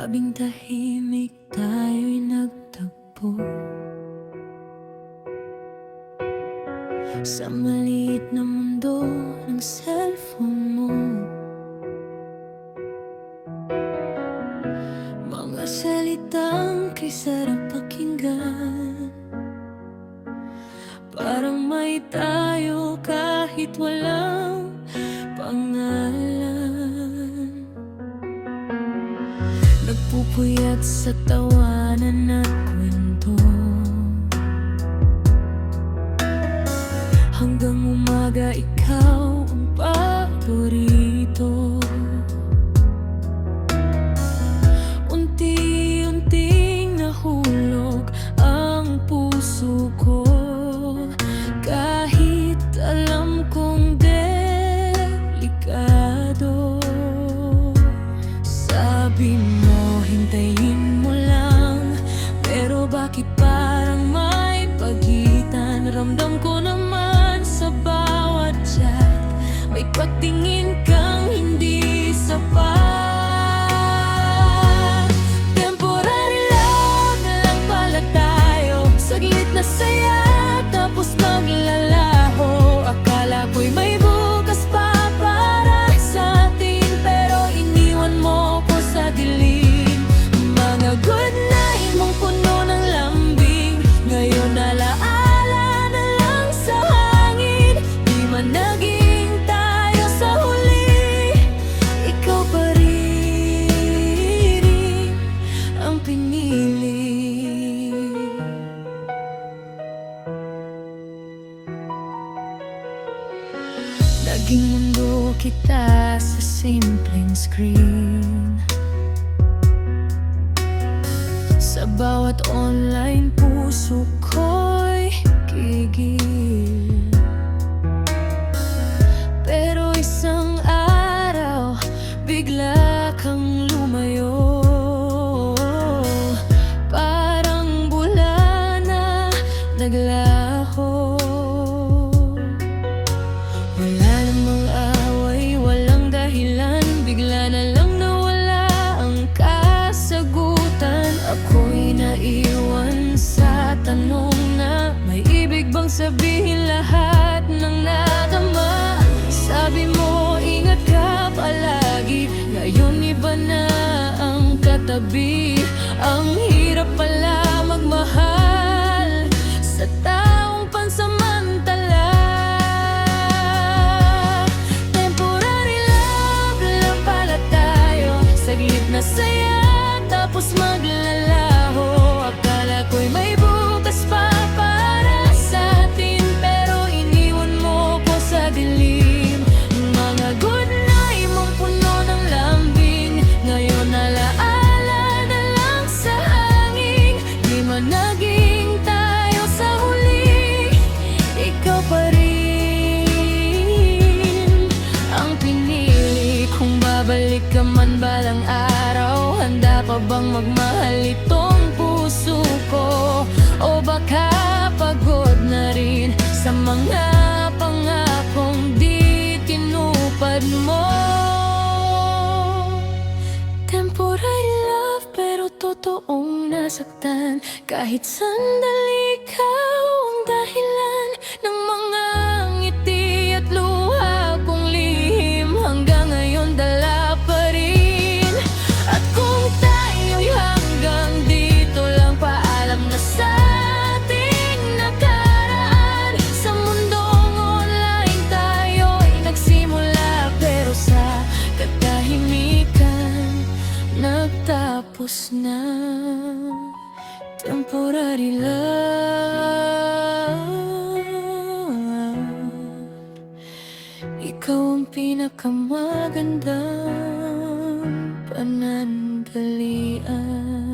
Gabing tahimik tayo'y nagtagpo sa maliit na mundo ng cellphone mo. Mga salitang kay sarap pakinggan, parang may tayo kahit walang pangalan. Nagpupuyat sa tawanan at kwento, hanggang umaga ikaw ang paborito. Unti-unting nahulog ang puso ko, kahit alam kong delikado. Sabi mo, hintayin mo lang, pero bakit parang may pagitan? Ramdam ko naman sa bawat chat, may pagtingin kang hindi sapat. Temporary love na lang pala tayo, saglit na saya tapos maglalaho. Akala ko'y may bukas pa para sa atin, pero iniwan mo ko sa dilim. Mga good night mong puno ng lambing, ngayon alaala na lang sa hangin. Di man naging tayo sa huli, ikaw pa rin ang pinili. Naging mundo kita sa simpleng screen, sa bawat online puso ko'y gigil. Pero isang araw bigla kang lumayo, parang bula na naglaho. Wala namang away, walang dahilan, bigla na lang nawala ang kasagutan. Ako'y naiwan sa tanong na may ibig bang sabihin lahat ng nadama. Sabi mo, ingat ka palagi, ngayon iba na ang katabi. Ang hirap pala magmahal sa taong pansamantala. Temporary love lang pala tayo, saglit na saya tapos maglalaho. Akala ko'y may bukas pa para sa atin, pero iniwan mo ko sa dilim. Mga good night mong puno ng lambing, ngayon alaala na lang sa hangin. Di man naging tayo sa huli, ikaw pa rin ang pinili. Kung babalik ka man balang araw, handa pa bang magmahal itong puso ko? O baka pagod na rin sa mga pangakong di tinupad mo? Temporary love pero totoong nasaktan, kahit sandali ikaw ang dahilan ng mga ngiti at luha kong lihim. Hanggang ngayon dala pa rin. At kung tayo'y hanggang dito lang, paalam na sa ating nakaraan. Sa mundong online tayo'y nagsimula, pero sa katahimikan nagtapos na. Temporary love, ikaw ang pinakamagandang panandalian.